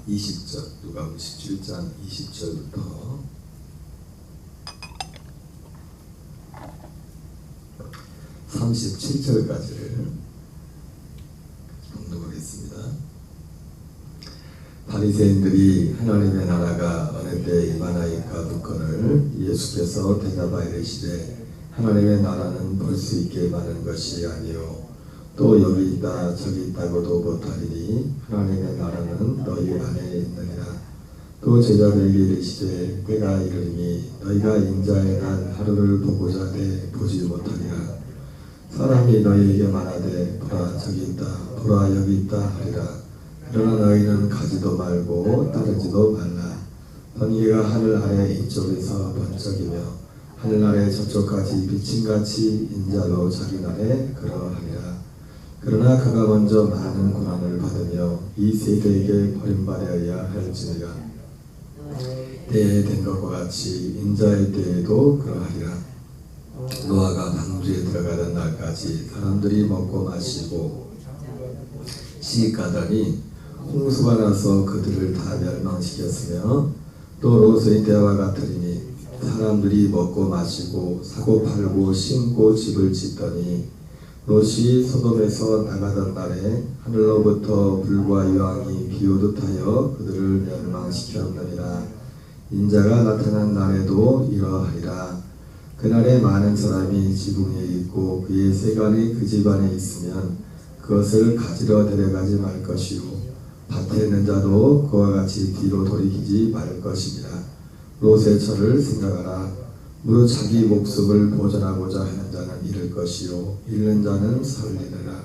20절, 누가복음 17장 20절부터 37절까지를 공독하겠습니다. 바리새인들이 하나님의 나라가 어느 때 임하나이까 묻거늘 예수께서 대답하여 이르시되 하나님의 나라는 볼 수 있게 많은 것이 아니요 또 여기 있다 저기 있다고도 못하리니 하나님의 나라는 너희 안에 있느니라. 또 제자들에게 이르시되 때가 이르리니 너희가 인자의 날 하루를 보고자 돼 보지 못하리라. 사람이 너희에게 말하되 보라 저기 있다 보라 여기 있다 하리라. 그러나 너희는 가지도 말고 따르지도 말라. 번개가 하늘 아래 이쪽에서 번쩍이며 하늘 아래 저쪽까지 비침같이 인자로 자기 날에 그러하리라. 그러나 그가 먼저 많은 고난을 받으며 이 세대에게 버림받아야 할지니라. 때에 된 것과 같이 인자의 때에도 그러하리라. 노아가 방주에 들어가던 날까지 사람들이 먹고 마시고 시집가더니 홍수가 나서 그들을 다 멸망시켰으며 또 롯의 때와 같으리니 사람들이 먹고 마시고 사고 팔고 심고 집을 짓더니 롯이 소돔에서 나가던 날에 하늘로부터 불과 유황이 비오듯 하여 그들을 멸망시켰느니라. 인자가 나타난 날에도 이러하리라. 그날에 많은 사람이 지붕 위에 있고 그의 세간이 그 집안에 있으면 그것을 가지러 데려가지 말 것이요 밭에 있는 자도 그와 같이 뒤로 돌이키지 말 것이니라. 롯의 처를 생각하라. 무릇 자기 목숨을 보전하고자 하는 자는 잃을 것이요 잃는 자는 살리느라.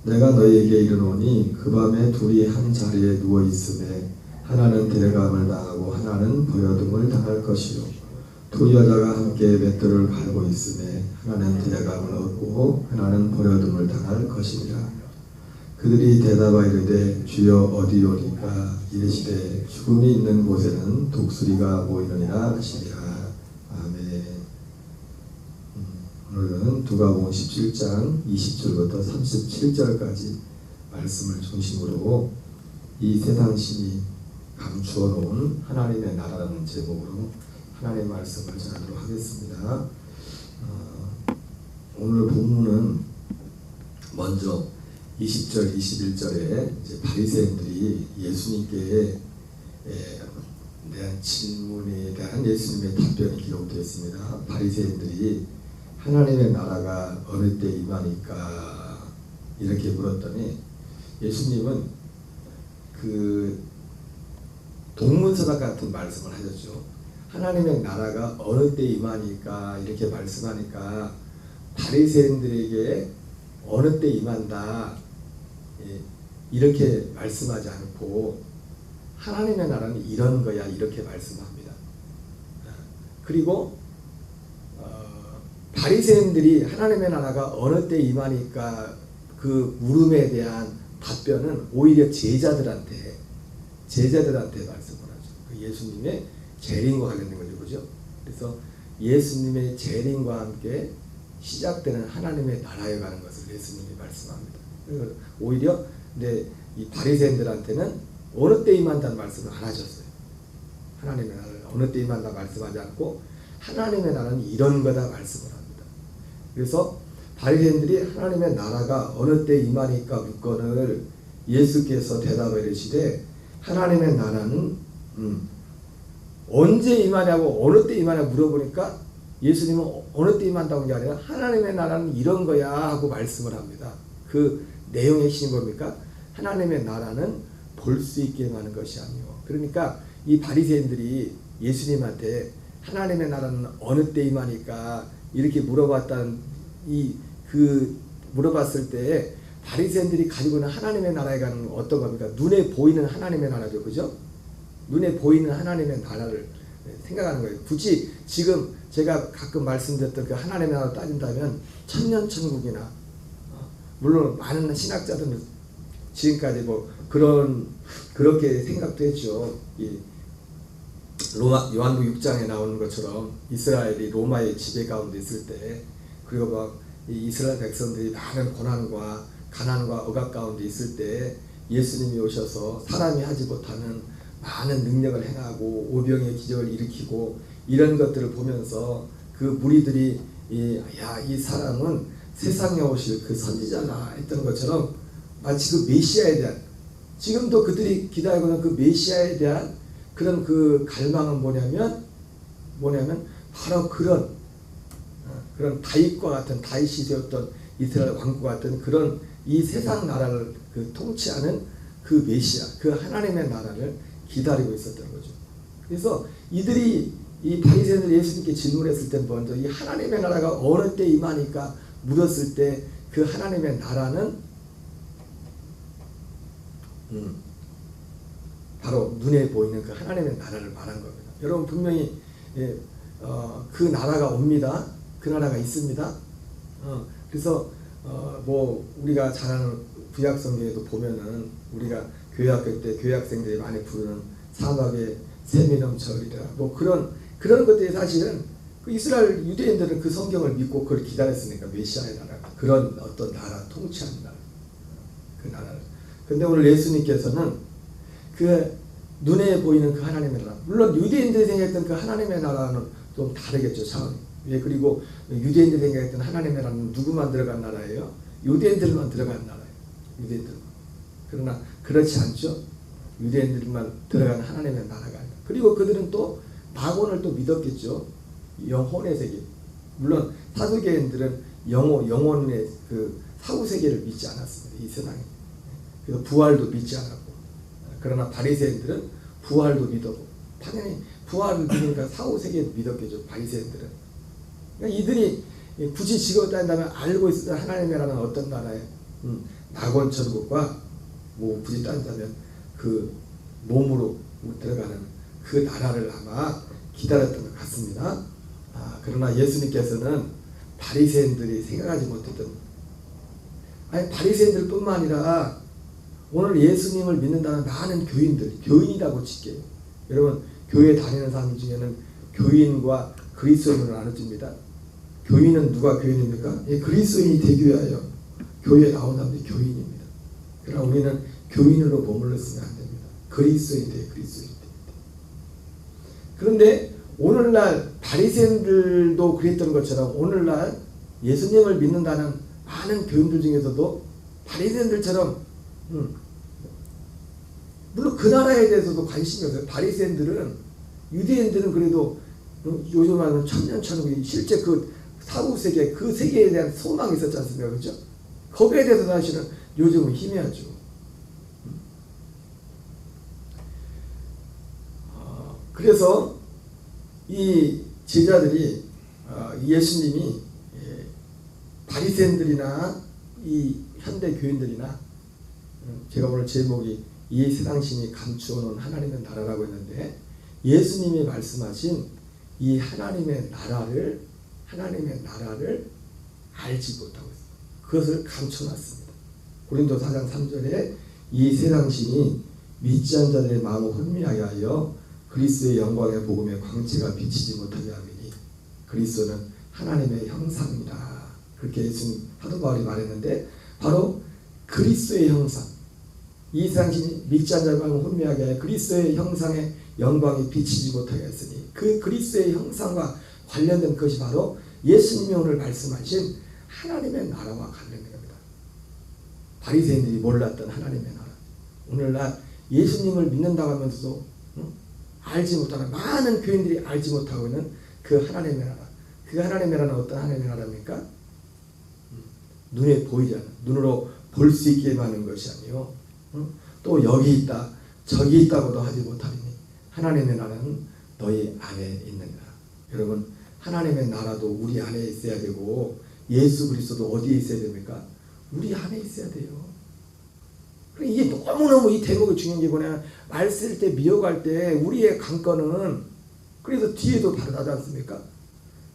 내가 너희에게 이르노니 그 밤에 둘이 한 자리에 누워 있음에 하나는 데려감을 당하고 하나는 버려둠을 당할 것이요 두 여자가 함께 맷돌을 갈고 있음에 하나는 데려감을 얻고 하나는 버려둠을 당할 것이니라. 그들이 대답하여 이르되 주여 어디오리까? 이르시되 죽음이 있는 곳에는 독수리가 모이느니라 하시니라. 아멘. 오늘은 누가복음 17장 20절부터 37절까지 말씀을 중심으로 이 세상 신이 감추어 놓은 하나님의 나라라는 제목으로 하나님의 말씀을 전하도록 하겠습니다. 오늘 본문은 먼저 20절, 21절에 이제 바리새인들이 예수님께 대한 질문에 대한 예수님의 답변이 기록되어 있습니다. 바리새인들이 하나님의 나라가 어느 때 임하니까 이렇게 물었더니 예수님은 그 동문서답 같은 말씀을 하셨죠. 하나님의 나라가 어느 때 임하니까 이렇게 말씀하니까 바리새인들에게 어느 때 임한다 이렇게 말씀하지 않고 하나님의 나라는 이런 거야 이렇게 말씀합니다. 그리고 바리새인들이 하나님의 나라가 어느 때 임하니까 그 물음에 대한 답변은 오히려 제자들한테 말씀을 하죠. 그 예수님의 재림과 관련된 거죠, 그죠? 그래서 예수님의 재림과 함께 시작되는 하나님의 나라에 가는 것을 예수님이 말씀합니다. 오히려 이 바리새인들한테는 어느 때 임한다는 말씀을 안 하셨어요. 하나님의 나라를 어느 때 임한다 말씀하지 않고 하나님의 나라는 이런 거다 말씀을 합니다. 그래서 바리새인들이 하나님의 나라가 어느 때 임하니까 묻거늘 예수께서 대답을 이르시되 하나님의 나라는 언제 임하냐고 어느 때 임하냐고 물어보니까 예수님은 어느 때 임한다고 한 게 아니라 하나님의 나라는 이런 거야 하고 말씀을 합니다. 그 내용의 핵심이 뭡니까? 하나님의 나라는 볼 수 있게 하는 것이 아니요. 그러니까 이 바리새인들이 예수님한테 하나님의 나라는 어느 때 임하니까 이렇게 물어봤다는 물어봤을 때 바리새인들이 가지고 있는 하나님의 나라에 가는 건 어떤 겁니까? 눈에 보이는 하나님의 나라죠, 그죠? 눈에 보이는 하나님의 나라를 생각하는 거예요. 굳이 지금 제가 가끔 말씀드렸던 그 하나님의 나라를 따진다면 천년천국이나 물론 많은 신학자들은 지금까지 뭐 그렇게 생각도 했죠. 이 요한복음 6장에 나오는 것처럼 이스라엘이 로마의 지배 가운데 있을 때 그리고 막 이 이스라엘 백성들이 많은 고난과 가난과 억압 가운데 있을 때 예수님이 오셔서 사람이 하지 못하는 많은 능력을 행하고 오병의 기적을 일으키고 이런 것들을 보면서 그 무리들이 이 사람은 세상에 오실 그 선지자나 했던 것처럼 마치 그 메시아에 대한, 지금도 그들이 기다리고 있는 그 메시아에 대한 그런 그 갈망은 뭐냐면 바로 그런 다윗과 같은, 다윗이 세웠던 이스라엘 왕과 같은 그런 이 세상 나라를 통치하는 그 메시아, 그 하나님의 나라를 기다리고 있었던 거죠. 그래서 이들이, 이 바리새인들이 예수님께 질문했을 때 먼저 이 하나님의 나라가 어느 때 임하니까 물었을 때 그 하나님의 나라는 바로 눈에 보이는 그 하나님의 나라를 말한 겁니다. 여러분 분명히 그 나라가 옵니다. 그 나라가 있습니다. 그래서 뭐 우리가 잘 아는 구약성경에도 보면은 우리가 교회학교 때 교회학생들이 많이 부르는 사막의 샘이 넘쳐흐리라, 뭐 그런 것들이 사실은 그 이스라엘 유대인들은 그 성경을 믿고 그걸 기다렸으니까 메시아의 나라, 그런 어떤 나라, 통치하는 나라, 그 나라를. 근데 오늘 예수님께서는 그 눈에 보이는 그 하나님의 나라, 물론 유대인들이 생각했던 그 하나님의 나라는 좀 다르겠죠, 차원이. 예, 그리고 유대인들이 생각했던 하나님의 나라는 누구만 들어간 나라예요? 유대인들만 들어간 나라예요. 유대인들만. 그러나 그렇지 않죠. 유대인들만 들어간 하나님의 나라가 아니라. 그리고 그들은 또 낙원을 또 믿었겠죠. 영혼의 세계. 물론 사두개인들은 영혼의 그 사후 세계를 믿지 않았습니다. 이 세상에. 그래서 부활도 믿지 않았고. 그러나 바리새인들은 부활도 믿었고. 당연히 부활을 믿으니까 사후 세계도 믿었겠죠. 바리새인들은. 그러니까 이들이 굳이 지금 따진다면 알고 있었던 하나님의 나라는 어떤 나라예요? 낙원 천국과 뭐 굳이 따진다면 그 몸으로 들어가는 그 나라를 아마 기다렸던 것 같습니다. 그러나 예수님께서는 바리새인들이 생각하지 못했던, 아니 바리새인들뿐만 아니라 오늘 예수님을 믿는다는 많은 교인이라고 칠게요. 여러분 교회 다니는 사람 중에는 교인과 그리스도인으로 나눠집니다. 교인은 누가 교인입니까? 예, 그리스도인이 대교회하여 교회에 나온 사람들이 교인입니다. 그러나 우리는 교인으로 머물렀으면 안 됩니다. 그리스도인이 돼요. 그리스도인이 됩니다. 그런데 오늘날 바리새인들도 그랬던 것처럼 오늘날 예수님을 믿는다는 많은 교인들 중에서도 바리새인들처럼 물론 그 나라에 대해서도 관심이 없어요. 바리새인들은, 유대인들은 그래도 요즘 말하는 천년천국이 실제 그 사후 세계, 그 세계에 대한 소망이 있었지 않습니까? 그렇죠? 거기에 대해서 사실은 요즘은 희미하죠. 그래서 이 제자들이 예수님이 바리새인들이나 이 현대 교인들이나, 제가 오늘 제목이 이 세상신이 감추어놓은 하나님의 나라라고 했는데, 예수님이 말씀하신 이 하나님의 나라를 알지 못하고 있어요. 그것을 감춰놨습니다. 고린도 4장 3절에 이 세상신이 믿지 않는 자들의 마음을 혼미하게 하여 그리스도의 영광의 복음의 광채가 비치지 못하게 하리니 그리스도는 하나님의 형상이라. 그렇게 예수님 사도 바울이 말했는데, 바로 그리스도의 형상, 이 세상신이 믿지 않는 자의 마음을 혼미하게 하여 그리스도의 형상의 영광이 비치지 못하게 했으니, 그 그리스도의 형상과 관련된 것이 바로 예수님이 오늘 말씀하신 하나님의 나라와 관련된 겁니다. 바리새인들이 몰랐던 하나님의 나라, 오늘날 예수님을 믿는다고 하면서도 알지 못하는 많은 교인들이 알지 못하고 있는 그 하나님의 나라. 그 하나님의 나라는 어떤 하나님의 나라입니까? 눈에 보이지 않는, 눈으로 볼 수 있게 하는 것이 아니요, 또 여기 있다 저기 있다고도 하지 못하리니 하나님의 나라는 너희 안에 있느니라. 여러분 하나님의 나라도 우리 안에 있어야 되고, 예수 그리스도도 어디에 있어야 됩니까? 우리 안에 있어야 돼요. 이게 너무너무 이 대목이 중요한 게 뭐냐, 말 쓸 때 미혹할 때 우리의 관건은, 그래서 뒤에도 바로 나지 않습니까?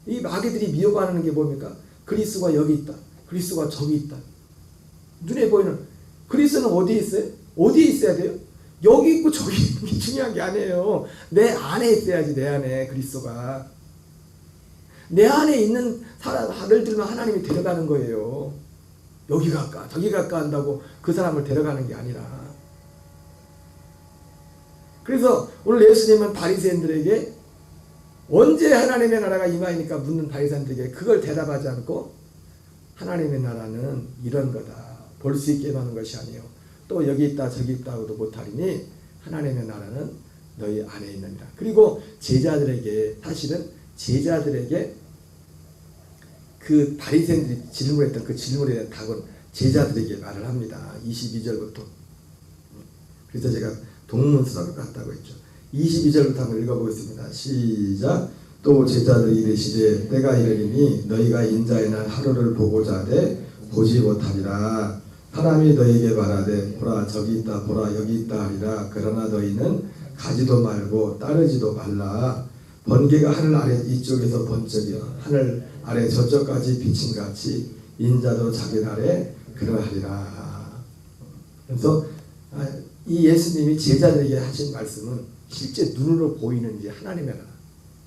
이 마귀들이 미혹하는 게 뭡니까? 그리스도가 여기 있다, 그리스도가 저기 있다. 눈에 보이는 그리스도는 어디에 있어요? 어디에 있어야 돼요? 여기 있고 저기 있는 게 중요한 게 아니에요. 내 안에 있어야지. 내 안에 그리스도가, 내 안에 있는 아들들만 하나님이 데려가는 거예요. 여기 갈까 저기 갈까 한다고 그 사람을 데려가는 게 아니라 그래서 오늘 예수님은 바리새인들에게 언제 하나님의 나라가 임하니까 묻는 바리새인들에게 그걸 대답하지 않고 하나님의 나라는 이런 거다. 볼 수 있게 하는 것이 아니요. 또 여기 있다 저기 있다고도 못하리니 하나님의 나라는 너희 안에 있느니라. 그리고 제자들에게 사실은 제자들에게 그 바리새인들이 질문했던 그 질문에 대한 답은 제자들에게 말을 합니다. 22절부터. 그래서 제가 동문서답을 갔다고 했죠. 22절부터 한번 읽어보겠습니다. 시작. 또 제자들이 이르시되 때가 이르리니 너희가 인자의 날 하루를 보고자 하되 보지 못하리라. 사람이 너희에게 말하되 보라 저기 있다 보라 여기 있다 하리라. 그러나 너희는 가지도 말고 따르지도 말라. 번개가 하늘 아래 이쪽에서 번쩍이어 하늘 아래 저쪽까지 비친 같이 인자도 자기 날에 그러하리라. 그래서 이 예수님이 제자들에게 하신 말씀은 실제 눈으로 보이는 이제 하나님의 나라.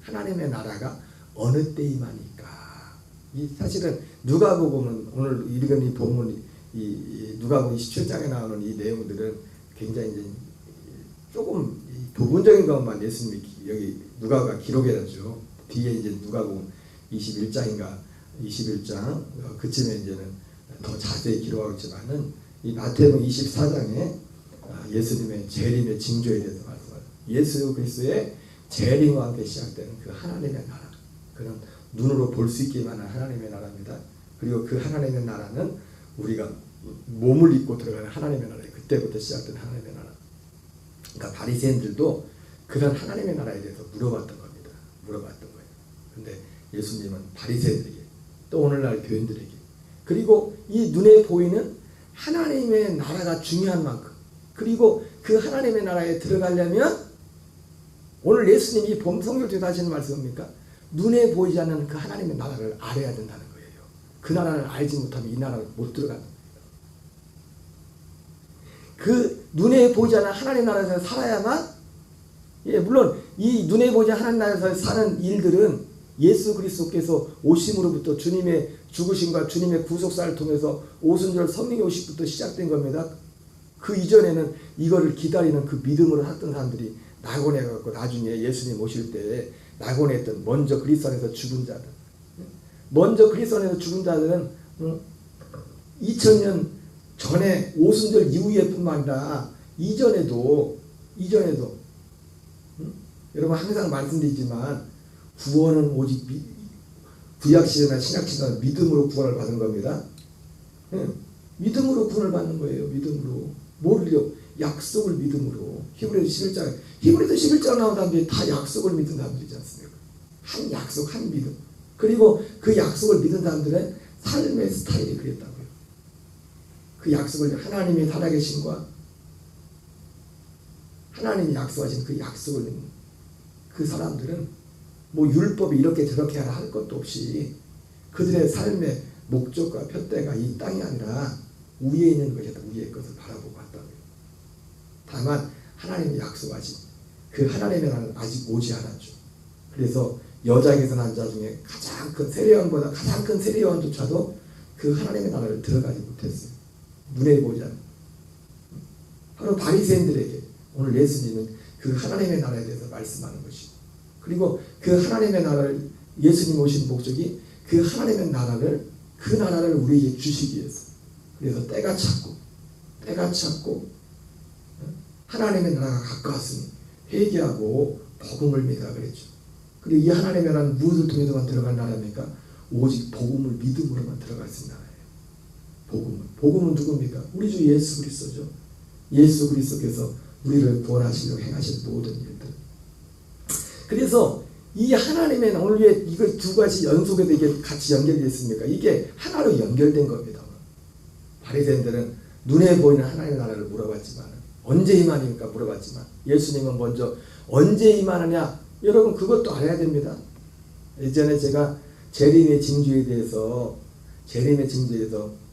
하나님의 나라가 어느 때 임하니까. 이 사실은 누가복음은 오늘 읽은 이 본문 이 누가복음 27장에 나오는 이 내용들은 굉장히 이제 조금 부분적인 것만 예수님이 여기 누가가 기록해놨죠. 뒤에 이제 누가복음 21장인가 21장 그쯤에 이제는 더 자세히 기록하고 있지만은 이 마태복음 24장에 예수님의 재림의 징조에 대해서 말씀하죠. 예수 그리스도의 재림과 함께 시작되는 그 하나님의 나라, 그런 눈으로 볼 수 있기만 한 하나님의 나라입니다. 그리고 그 하나님의 나라는 우리가 몸을 입고 들어가는 하나님의 나라에 그때부터 시작된 하나님의 나라. 그러니까 바리새인들도 그런 하나님의 나라에 대해서 물어봤던 겁니다. 물어봤던 거예요. 근데 예수님은 바리새인들에게 또 오늘날 교인들에게 그리고 이 눈에 보이는 하나님의 나라가 중요한 만큼 그리고 그 하나님의 나라에 들어가려면 오늘 예수님이 성경 중에서 하시는 말씀입니까? 눈에 보이지 않는 그 하나님의 나라를 알아야 된다는 거예요. 그 나라를 알지 못하면 이 나라를 못 들어가는 거예요. 그 눈에 보이지 않는 하나님의 나라에서 살아야만 물론 이 눈에 보이지 않는 하나님 나라에서 사는 일들은 예수 그리스도께서 오심으로부터 주님의 죽으심과 주님의 구속사를 통해서 오순절 성령의 오심부터 시작된 겁니다. 그 이전에는 이거를 기다리는 그 믿음으로 살던 사람들이 낙원해갖고 나중에 예수님 오실 때 낙원했던 먼저 그리스도 안에서 죽은 자들, 먼저 그리스도 안에서 죽은 자들은 2000년 전에 오순절 이후에뿐만 아니라 이전에도 여러분 항상 말씀드리지만 구원은 오직 구약시대나 신약시대나 믿음으로 구원을 받은 겁니다. 믿음으로 구원을 받는 거예요. 믿음으로. 뭐를요? 약속을 믿음으로. 히브리서 11장 나온 사람들이 다 약속을 믿은 사람들이지 않습니까? 한 약속, 한 믿음. 그리고 그 약속을 믿은 사람들의 삶의 스타일이 그랬다고요. 그 약속을 하나님이 살아계신과 하나님이 약속하신 그 약속을 믿는 그 사람들은 뭐 율법이 이렇게 저렇게 하라 할 것도 없이 그들의 삶의 목적과 표대가 이 땅이 아니라 위에 있는 것이다. 위의 것을 바라보고 왔다고요. 다만 하나님이 약속하신 그 하나님의 나라는 아직 오지 않았죠. 그래서 여장에서 난 자 중에 가장 큰 세례요한보다 가장 큰 세례요한조차도 그 하나님의 나라를 들어가지 못했어요. 눈에 보지 않는. 바로 바리새인들에게 오늘 예수님은 그 하나님의 나라에 대해서 말씀하는 것이고 그리고 그 하나님의 나라를 예수님 오신 목적이 그 하나님의 나라를 그 나라를 우리에게 주시기 위해서 그래서 때가 찼고 하나님의 나라가 가까웠으니 회개하고 복음을 믿으라 그랬죠. 그리고 이 하나님의 나라는 무엇을 통해서만 들어간 나라입니까? 오직 복음을 믿음으로만 들어갈 수 있는 나라예요. 복음은 누굽니까? 우리 주 예수 그리스도죠. 예수 그리스도께서 우리를 구원하시려고 행하신 모든 일들. 그래서 이 하나님의 오늘 왜 이거 두 가지 연속에서 이게 같이 연결되어 있습니까? 이게 하나로 연결된 겁니다. 바리새인들은 눈에 보이는 하나님의 나라를 물어봤지만 언제 임하니까 물어봤지만 예수님은 먼저 언제 임하느냐 여러분 그것도 알아야 됩니다. 예전에 제가 재림의 징조에 대해서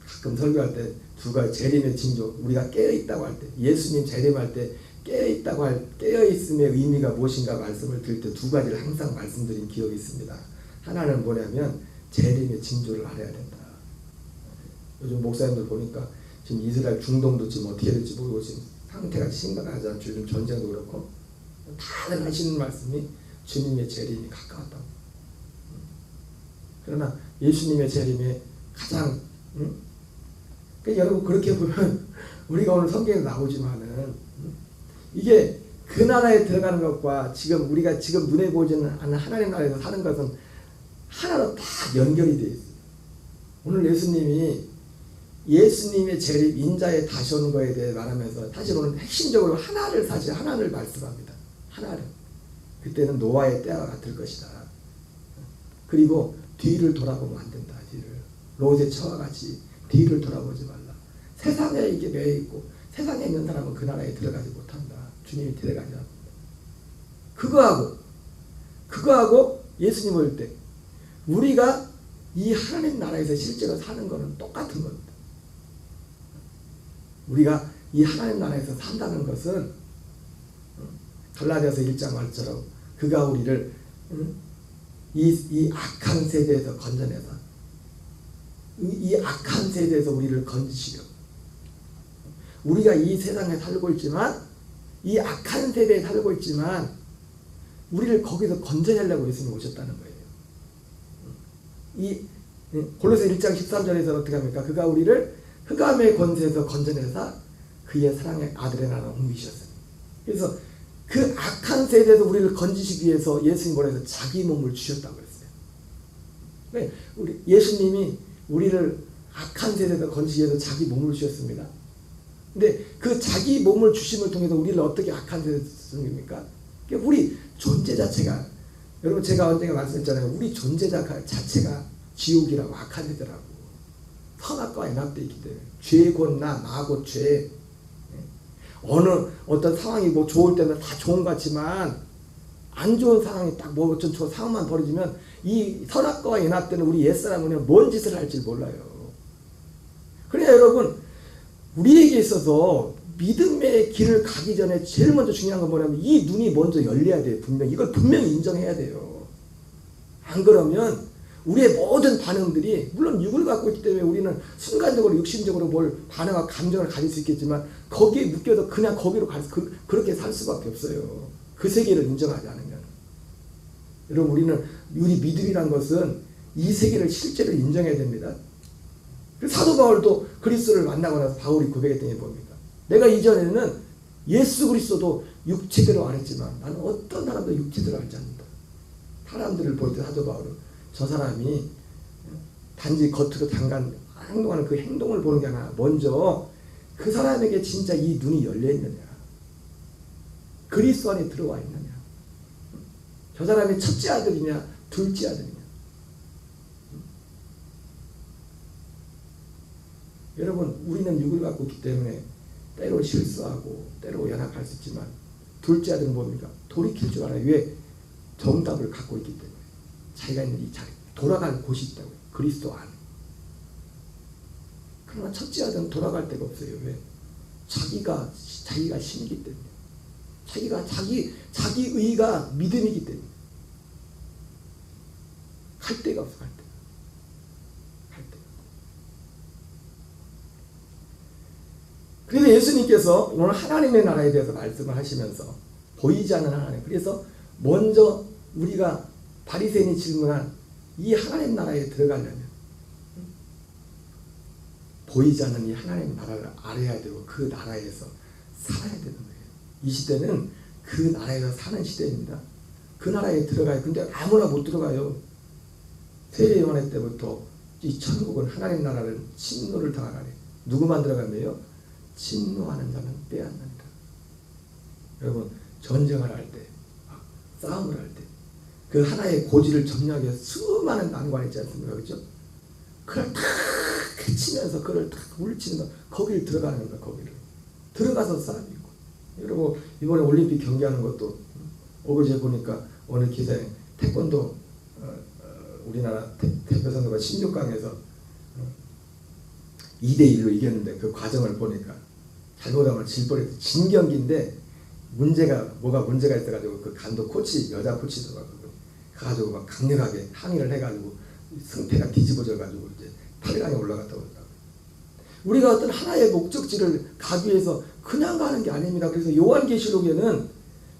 가끔 설교할 때 두 가지 재림의 징조 우리가 깨어있다고 할 때 예수님 재림할 때 깨어있음의 의미가 무엇인가 말씀을 드릴 때 두 가지를 항상 말씀드린 기억이 있습니다. 하나는 뭐냐면 재림의 징조를 알아야 된다. 요즘 목사님들 보니까 지금 이스라엘 중동도 지금 어떻게 될지 모르고 지금 상태가 심각하지 않죠. 요즘 전쟁도 그렇고 다들 하시는 말씀이 주님의 재림이 가까웠다고. 그러나 예수님의 재림이 가장 그러니까 여러분 그렇게 보면 우리가 오늘 성경에 나오지만은 이게 그 나라에 들어가는 것과 지금 우리가 지금 눈에 보이지는 않는 하나님 나라에서 사는 것은 하나로 다 연결이 되어 있어요. 오늘 예수님의 재림 인자에 다시 오는 것에 대해 말하면서 사실 오늘 핵심적으로 사실 하나를 말씀합니다. 하나를. 그때는 노아의 때와 같을 것이다. 그리고 뒤를 돌아보면 안 된다. 뒤를. 롯의 처와 같이 뒤를 돌아보지 말라. 세상에 이게 매여 있고 세상에 있는 사람은 그 나라에 들어가지 못한다. 주님이 데려가지 않는다. 그거하고 예수님 올 때 우리가 이 하나님 나라에서 실제로 사는 거는 똑같은 겁니다. 우리가 이 하나님 나라에서 산다는 것은 갈라디아서 1장 말처럼 그가 우리를 이 악한 세대에서 건져내서 이 악한 세대에서 우리를 건지시려 우리가 이 세상에 살고 있지만 이 악한 세대에 살고 있지만 우리를 거기서 건져내려고 예수님이 오셨다는 거예요. 이 골로새 1장 13절에서 어떻게 합니까? 그가 우리를 흑암의 권세에서 건져내사 그의 사랑의 아들의 나라로 옮기셨어요. 그래서 그 악한 세대에서 우리를 건지시기 위해서 예수님이 뭐라 해서 자기 몸을 주셨다고 그랬어요. 예수님이 우리를 악한 세대에서 건지시기 위해서 자기 몸을 주셨습니다. 근데 그 자기 몸을 주심을 통해서 우리를 어떻게 악한 세대에서 쓰십니까? 우리 존재 자체가 여러분 제가 언젠가 말씀했잖아요. 우리 존재 자체가 지옥이라고 악한 세대라고. 선악과 연합되어 있기 때문에 죄 곧 나 곧 죄. 어떤 상황이 뭐 좋을 때는 다 좋은 것 같지만 안 좋은 상황이 딱 뭐 어떤 상황만 벌어지면 이 선악과와 연합되는 우리 옛사람은 뭔 짓을 할지 몰라요. 그러니까 여러분 우리에게 있어서 믿음의 길을 가기 전에 제일 먼저 중요한 건 뭐냐면 이 눈이 먼저 열려야 돼요. 이걸 분명히 인정해야 돼요. 안 그러면 우리의 모든 반응들이 물론 육을 갖고 있기 때문에 우리는 순간적으로 육신적으로 뭘 반응하고 감정을 가질 수 있겠지만 거기에 묶여서 그냥 거기로 그렇게 살 수밖에 없어요. 그 세계를 인정하지 않으면. 여러분 우리 믿음이란 것은 이 세계를 실제로 인정해야 됩니다. 사도 바울도 그리스도를 만나고 나서 바울이 고백했던 게 뭡니까? 내가 이전에는 예수 그리스도도 육체대로 안 했지만 나는 어떤 사람도 육체대로 알지 않는다. 사람들을 볼 때 사도 바울은 저 사람이 단지 겉으로 잠깐 행동하는 그 행동을 보는 게 아니라 먼저 그 사람에게 진짜 이 눈이 열려 있느냐, 그리스도 안에 들어와 있느냐, 저 사람이 첫째 아들이냐 둘째 아들이냐. 여러분 우리는 육을 갖고 있기 때문에 때로 실수하고 때로 연약할 수 있지만 둘째 아들은 뭡니까? 돌이킬 줄 알아요. 왜? 정답을 갖고 있기 때문에. 자기가 있는 이 자리, 돌아갈 곳이 있다고요. 그리스도 안에. 그러나 첫째 아들은 돌아갈 데가 없어요. 왜? 자기가 신이기 때문에. 자기 의가 믿음이기 때문에. 갈 데가 없어, 갈 데. 그래서 예수님께서 오늘 하나님의 나라에 대해서 말씀을 하시면서 보이지 않는 하나님. 그래서 먼저 우리가 바리새인이 질문한 이 하나님 나라에 들어가려면 보이지 않는 이 하나님 나라를 알아야 되고 그 나라에서 살아야 되는 거예요. 이 시대는 그 나라에서 사는 시대입니다. 그 나라에 들어가요. 근데 아무나 못 들어가요. 세례요한의 때부터 이 천국은 하나님 나라를 침노를 당하라네. 누구만 들어간대요? 침노하는 자는 빼앗는다. 여러분 전쟁을 할 때, 싸움을 할 때 그 하나의 고지를 점령하기 위해서 수많은 난관이 있지 않습니까? 그렇죠? 그걸 탁 해치면서 그걸 탁 물리치는 거기를 들어가는 겁니다. 거기를 들어가서 싸움이 있고. 여러분 이번에 올림픽 경기하는 것도 어제 보니까 어느 기사에 태권도 우리나라 대표 선수가 16강에서 2대1로 이겼는데 그 과정을 보니까 잘못하면 질 뻔해서 진 경기인데 뭐가 문제가 있어가지고 그 감독 코치, 여자 코치도 가가지고 막 강력하게 항의를 해가지고 승패가 뒤집어져가지고 이제 8강에 올라갔다고 한다고. 우리가 어떤 하나의 목적지를 가기 위해서 그냥 가는 게 아닙니다. 그래서 요한계시록에는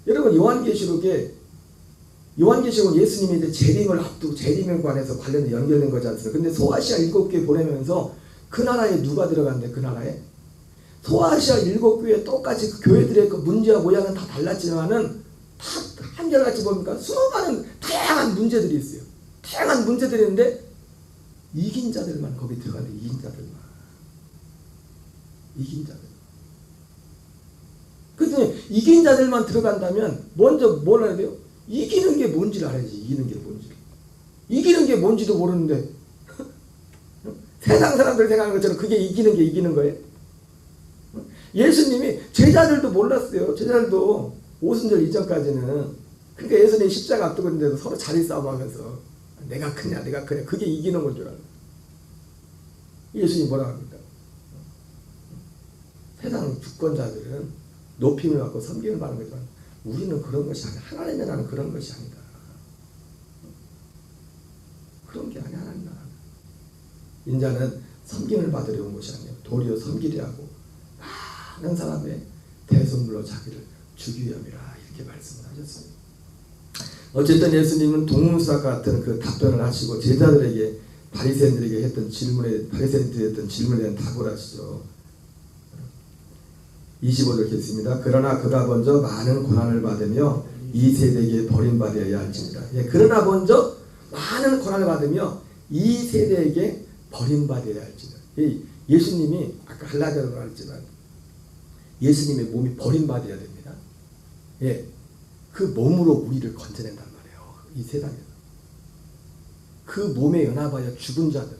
여러분 요한계시록은 예수님이 이제 재림을 앞두고 재림에 관해서 관련된 연결된 거지 않습니까? 근데 소아시아 7교회 보내면서 그 나라에 누가 들어간대? 그 나라에 소아시아 7교회 똑같이 그 교회들의 그 문제와 모양은 다 달랐지만은 다 한결같이 뭡니까? 수많은 다양한 문제들이 있어요. 다양한 문제들이 있는데 이긴 자들만 거기 들어간대. 이긴 자들. 그랬더니 이긴 자들만 들어간다면 먼저 뭘 해야 돼요? 이기는 게 뭔지를 알아야지. 이기는 게 뭔지도 모르는데 세상 사람들 생각하는 것처럼 그게 이기는 거예요. 예수님이 제자들도 몰랐어요. 제자들도 오순절 이전까지는. 그러니까 예수님이 십자가 앞두고 있는데도 서로 자리 싸움하면서 내가 크냐 그게 이기는 건 줄 알아요. 예수님이 뭐라고 합니까? 세상 주권자들은 높임을 받고 섬김을 받는 거지만 우리는 그런 것이 아니다. 하나님의 나라는 그런 것이 아니다. 그런 게 아니야. 하나님 나라는. 인자는 섬김을 받으려 온 것이 아니에요. 도리어 섬기려 하고 많은 사람의 대선물로 자기를 주기 위함이라 이렇게 말씀을 하셨습니다. 어쨌든 예수님은 동문수학 같은 그 답변을 하시고 제자들에게 바리새인들에게 했던 질문에 대한 답을 하시죠. 25절 읽겠습니다. 그러나 그가 먼저 많은 고난을 받으며 이 세대에게 버림받아야 할지니라. 그러나 먼저 많은 고난을 받으며 이 세대에게 버림받아야 할지니라. 예수님이 아까 갈라디아로 말했지만 예수님의 몸이 버림받아야 됩니다. 그 몸으로 우리를 건져낸단 말이에요. 이 세상에서. 그 몸에 연합하여 죽은 자들.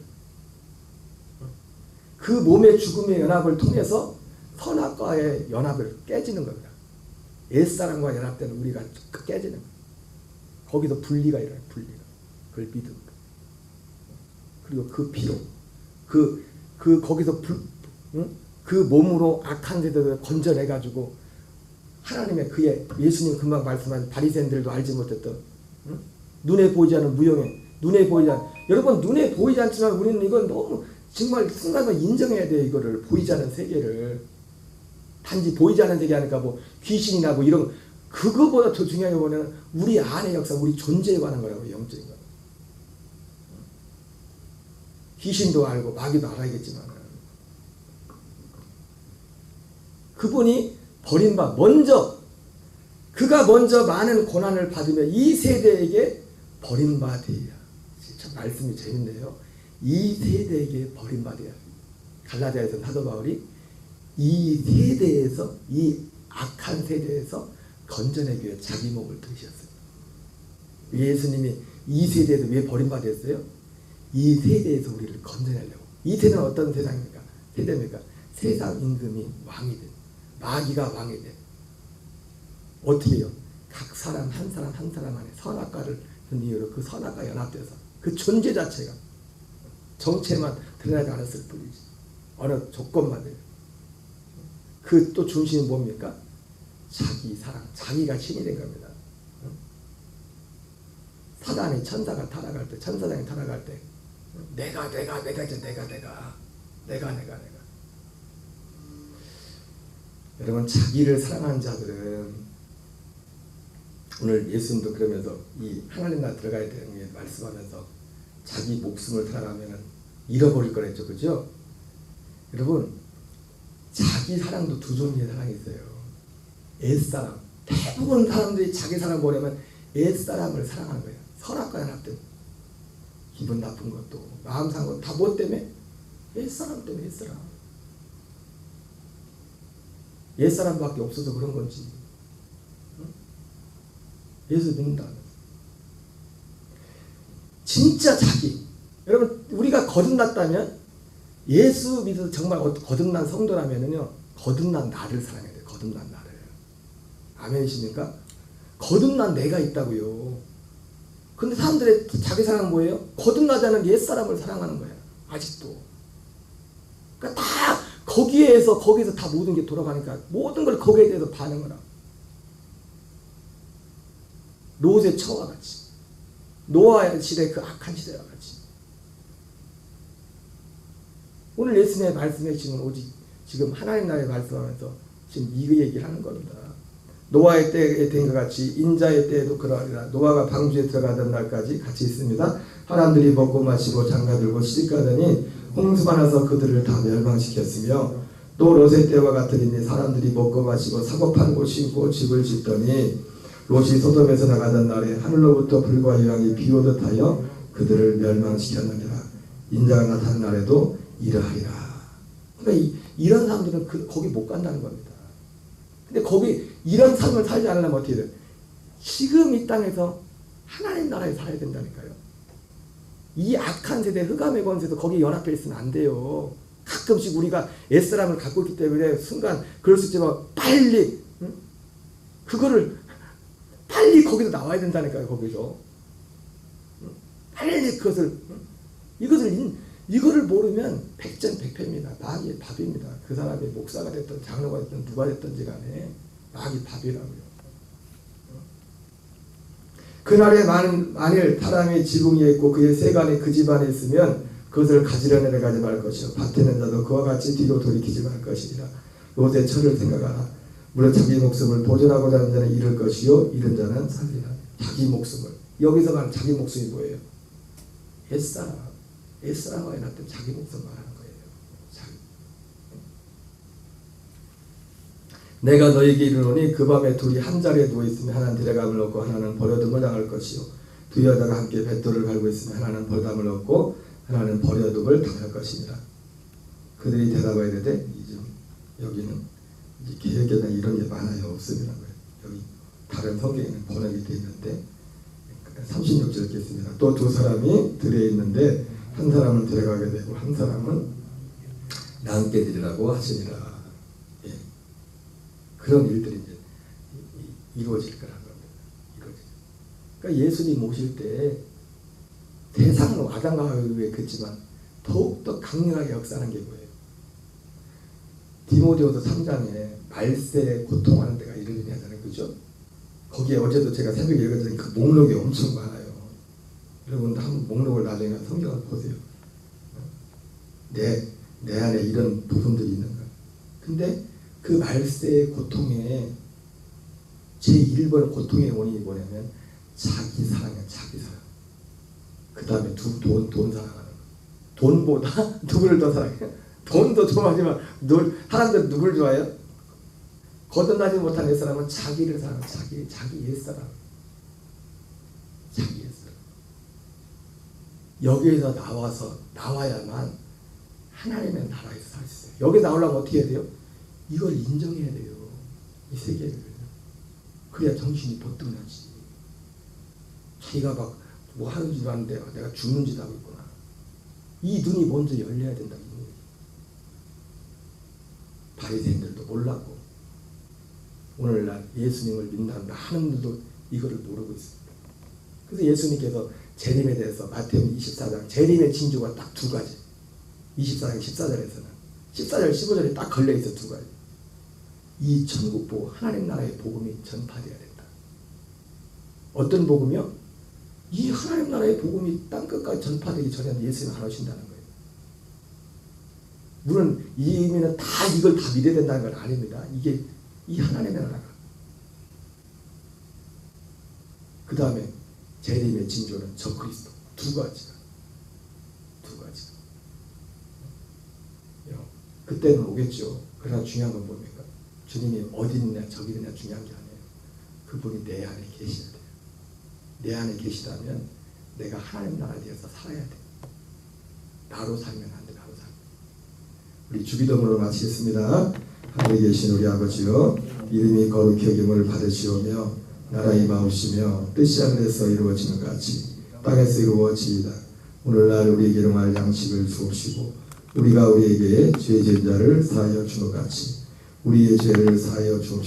그 몸의 죽음의 연합을 통해서 선악과의 연합을 깨지는 겁니다. 옛사람과 연합되는 우리가 깨지는 거예요. 거기서 분리가 일어나요. 그걸 믿음. 그리고 그 피로 거기서 그 몸으로 악한 세대를 건져내가지고 하나님의 그의 예수님 금방 말씀한 바리새인들도 알지 못했던 눈에 보이지 않는 무형의 여러분 눈에 보이지 않지만 우리는 이건 너무 정말 순간적으로 인정해야 돼요. 이거를 보이지 않는 세계를 단지 보이지 않는 세계 하니까 뭐 귀신이나 뭐 이런 그거보다 더 중요한 게 뭐냐면 우리 안의 역사, 우리 존재에 관한 거라고. 영적인 거. 귀신도 알고 마귀도 알아야겠지만 그분이 그가 먼저 많은 고난을 받으며 이 세대에게 버림받아야. 참 말씀이 재밌네요. 이 세대에게 버림받아야. 갈라디아에서 사도 바울이 이 세대에서 이 악한 세대에서 건져내기 위해 자기 몸을 드셨어요. 예수님이 이 세대에서 왜 버림받았어요? 이 세대에서 우리를 건져내려고. 이 세대는 어떤 세상입니까? 세상 임금이 왕이 돼. 마귀가 왕이 돼. 어떻게 해요? 각 사람 한 사람 안에 선악과를 든 이유로 그 선악과 연합돼서 그 존재 자체가 정체만 드러나지 않았을 뿐이지. 어느 조건만 돼요. 그 또 중심은 뭡니까? 자기 사랑, 자기가 신이 된 겁니다. 사단이 천사장이 타락할 때 내가 여러분 자기를 사랑하는 자들은 오늘 예수님도 그러면서 이 하나님 나라 들어가야 되는 게 말씀하면서 자기 목숨을 사랑하면 잃어버릴 거랬죠. 그죠? 여러분 자기 사랑도 두 종류의 사랑이 있어요. 옛사랑. 대부분 사람들이 자기 사랑 보려면 옛사람을 사랑하는 거예요. 선악과 연합된 기분 나쁜 것도 마음 상한 것도 다 뭐 때문에? 옛사람 때문에. 옛사람밖에 없어서 그런 건지. 예수 믿는다. 진짜 자기. 여러분 우리가 거듭났다면 예수 믿어서 정말 거듭난 성도라면은요, 거듭난 나를 사랑해야 돼요. 거듭난 나를. 아멘이십니까? 거듭난 내가 있다고요. 근데 사람들의 자기 사랑은 뭐예요? 거듭나지 않은 옛사람을 사랑하는 거예요. 아직도. 그러니까 다 거기서 다 모든 게 돌아가니까 모든 걸 거기에 대해서 반응을 하고. 롯의 처와 같이. 노아의 시대 그 악한 시대와 같이. 오늘 예수님의 말씀해 주시는 오직 지금 하나님 나라의 말씀하면서 지금 이 얘기를 하는 겁니다. 노아의 때에 된 것 같이 인자의 때에도 그러하리라. 노아가 방주에 들어가던 날까지 같이 있습니다. 사람들이 먹고 마시고 장가들고 시집가더니 홍수가 나서 그들을 다 멸망시켰으며 또 롯의 때와 같으리니 사람들이 먹고 마시고 사고 팔고 심고 집을 짓더니 롯이 소돔에서 나가던 날에 하늘로부터 불과 유황이 비오듯 하여 그들을 멸망시켰느니라. 인자가 나타난 날에도 이러하리라. 그러니까 이런 사람들은 거기 못 간다는 겁니다. 근데 거기 이런 삶을 살지 않으려면 어떻게 돼요? 지금 이 땅에서 하나님 나라에 살아야 된다니까요. 이 악한 세대, 흑암의 권세도 거기에 연합해 있으면 안 돼요. 가끔씩 우리가 옛사람을 갖고 있기 때문에 순간 그럴 수 있지만 빨리 그거를 빨리 거기서 나와야 된다니까요. 거기서 빨리 그것을 이거를 모르면 백전백패입니다. 마귀의 밥입니다. 그 사람이 목사가 됐든 장로가 됐든 누가 됐든지 간에 마귀 밥이라고요. 그날에 만일 사람이 지붕 위에 있고 그의 세간이 그 집안에 있으면 그것을 가지려 내려가지 말 것이요 밭에 있는 자도 그와 같이 뒤로 돌이키지 말 것이니라. 롯의 철을 생각하라. 무릇 자기 목숨을 보존하고자 하는 자는 잃을 것이요 잃은 자는 살리라. 자기 목숨을. 여기서 말하는 자기 목숨이 뭐예요? 옛사람과 해놨던 자기 목숨 말하는 거예요. 내가 너에게 이르노니 그 밤에 둘이 한 자리에 누워있으면 하나는 데려감을 얻고 하나는 버려둠을 당할 것이요 두 여자가 함께 뱃돌을 갈고 있으면 하나는 벌담을 얻고 하나는 버려둠을 당할 것이니라. 그들이 대답하여 이르되 여기는 개혁개당 이런 게 많아요. 없습니다. 여기 다른 성경에는 번역이 되어 있는데 36절 읽겠습니다. 또 두 사람이 들에 있는데 한 사람은 데려가게 되고 한 사람은 남게 되리라고 하시니라. 예. 그런 일들이 이제 이루어질 거라는 겁니다. 그러니까 예수님 오실 때 세상은 아담과 하와에 그랬지만 더욱더 강력하게 역사하는 게 뭐예요? 디모데후서 3장에 말세에 고통하는 데가 이르리니 하잖아요. 그죠? 거기에 어제도 제가 새벽에 읽었더니 그 목록이 엄청 많아요. 여러분도 한번 목록을 나중에 성경을 보세요. 내 안에 이런 부분들이 있는 거예요. 근데 그 말세의 고통에 제1번 고통의 원인이 뭐냐면 자기 사랑이야. 자기 사랑. 그 다음에 돈 사랑하는 거. 돈보다 누구를 더 사랑해요? 돈도 좋아하지만 사람들은 누굴 좋아해요? 거듭나지 못한 옛사람은 자기를 사랑해요. 자기 옛사람. 자기 옛사람. 여기에서 나와야만 하나님의 나라에서 살 수 있어요. 여기 나오려면 어떻게 해야 돼요? 이걸 인정해야 돼요. 이 세계를. 그래야 정신이 버뜩나지. 자기가 막 뭐 하는 줄 아는데 내가 죽는 짓 하고 있구나. 이 눈이 먼저 열려야 된다. 바리새인들도 몰랐고 오늘날 예수님을 믿는 많은 분들도 이거를 모르고 있습니다. 그래서 예수님께서 재림에 대해서 마태복음 24장 재림의 징조가 딱 두 가지. 24장 14절에서는 14절 15절에 딱 걸려있어 두 가지. 이 천국 보고 하나님 나라의 복음이 전파되어야 된다. 어떤 복음이요? 이 하나님 나라의 복음이 땅끝까지 전파되기 전에 예수님이 안 오신다는 거예요. 물론 이 의미는 다 이걸 다 믿어야 된다는 건 아닙니다. 이게 이 하나님의 나라가. 그 다음에 재림의 징조는 저 그리스도. 두 가지가. 그때는 오겠죠. 그러나 중요한 건 뭡니까? 주님이 어디 있느냐 저기 있느냐 중요한 게 아니에요. 그분이 내 안에 계셔야 돼요. 내 안에 계시다면 내가 하나님 나라에 대해서 살아야 돼. 나로 살면 안 돼. 나로 살면. 우리 주기도문으로 마치겠습니다. 하늘에 계신 우리 아버지여 이름이 거룩히 여김을 받으시오며 나라 임하옵시며 뜻이 하늘에서 이루어지는 것 같이 땅에서 이루어지이다. 오늘날 우리에게 일용할 양식을 주옵시고 우리가 우리에게 죄 지은 자를 사하여 주는 것 같이 우리의 죄를 사하여 주옵시고